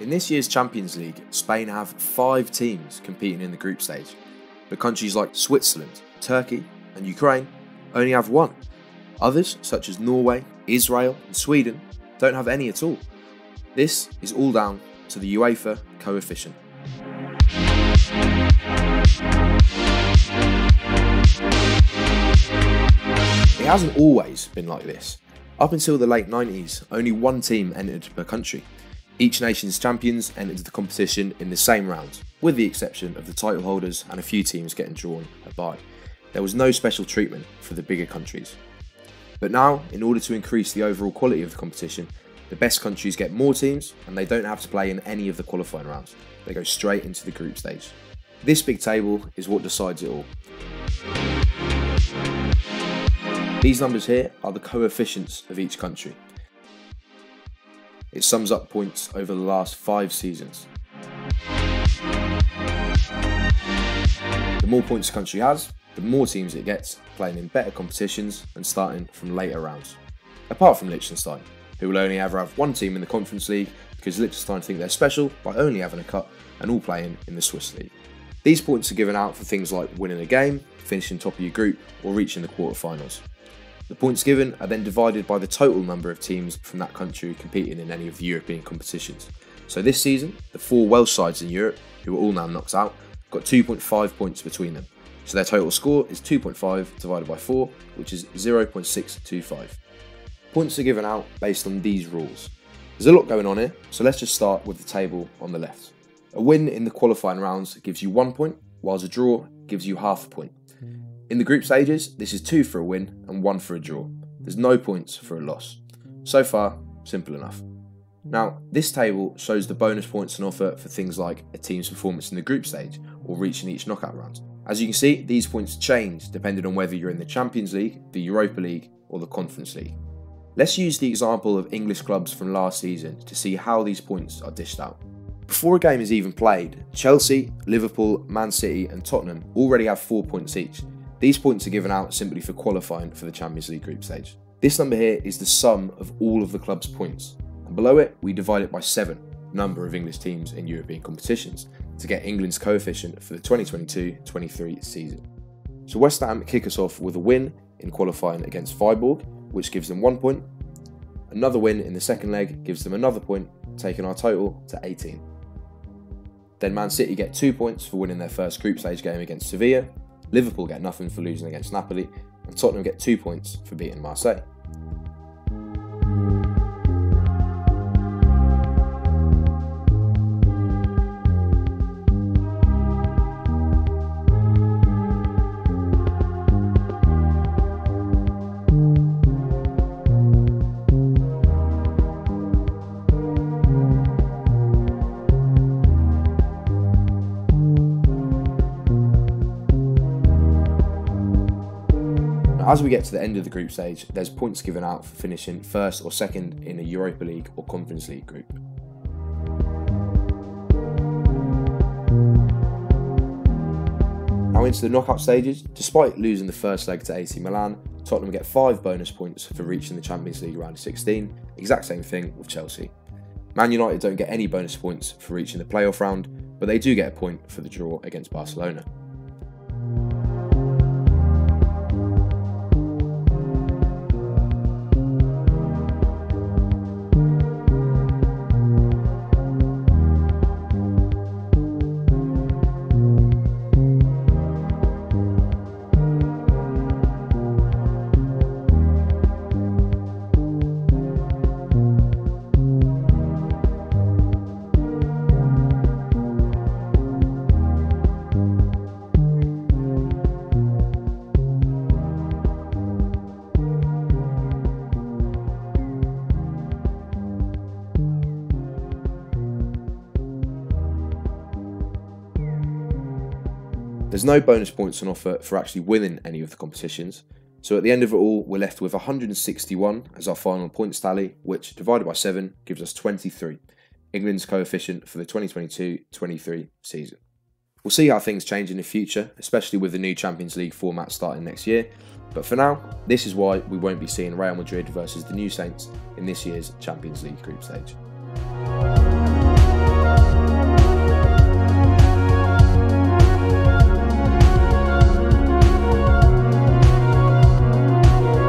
In this year's Champions League, Spain have 5 teams competing in the group stage, but countries like Switzerland, Turkey and Ukraine only have 1. Others, such as Norway, Israel and Sweden, don't have any at all. This is all down to the UEFA Coefficient. It hasn't always been like this. Up until the late 90s, only 1 team entered per country. Each nation's champions entered the competition in the same round, with the exception of the title holders and a few teams getting drawn a bye. There was no special treatment for the bigger countries. But now, in order to increase the overall quality of the competition, the best countries get more teams and they don't have to play in any of the qualifying rounds. They go straight into the group stage. This big table is what decides it all. These numbers here are the coefficients of each country. It sums up points over the last 5 seasons. The more points a country has, the more teams it gets playing in better competitions and starting from later rounds. Apart from Liechtenstein, who will only ever have 1 team in the Conference League because Liechtenstein think they're special by only having a cup and all playing in the Swiss League. These points are given out for things like winning a game, finishing top of your group or reaching the quarterfinals. The points given are then divided by the total number of teams from that country competing in any of the European competitions. So this season, the 4 Welsh sides in Europe, who are all now knocked out, got 2.5 points between them. So their total score is 2.5 divided by 4, which is 0.625. Points are given out based on these rules. There's a lot going on here, so let's just start with the table on the left. A win in the qualifying rounds gives you 1 point, whilst a draw gives you half a point. In the group stages, this is 2 for a win and 1 for a draw. There's no points for a loss. So far, simple enough. Now, this table shows the bonus points on offer for things like a team's performance in the group stage or reaching each knockout round. As you can see, these points change depending on whether you're in the Champions League, the Europa League or the Conference League. Let's use the example of English clubs from last season to see how these points are dished out. Before a game is even played, Chelsea, Liverpool, Man City and Tottenham already have 4 points each. These points are given out simply for qualifying for the Champions League group stage. This number here is the sum of all of the club's points, and below it we divide it by 7, number of English teams in European competitions, to get England's coefficient for the 2022-23 season. So West Ham kick us off with a win in qualifying against Feyenoord, which gives them 1 point. Another win in the second leg gives them another point, taking our total to 18. Then Man City get 2 points for winning their first group stage game against Sevilla, Liverpool get nothing for losing against Napoli, and Tottenham get 2 points for beating Marseille. As we get to the end of the group stage, there's points given out for finishing first or second in a Europa League or Conference League group. Now into the knockout stages, despite losing the first leg to AC Milan, Tottenham get 5 bonus points for reaching the Champions League round of 16, exact same thing with Chelsea. Man United don't get any bonus points for reaching the playoff round, but they do get a point for the draw against Barcelona. There's no bonus points on offer for actually winning any of the competitions, so at the end of it all we're left with 161 as our final points tally, which divided by 7 gives us 23, England's coefficient for the 2022-23 season. We'll see how things change in the future, especially with the new Champions League format starting next year, but for now, this is why we won't be seeing Real Madrid versus the New Saints in this year's Champions League group stage.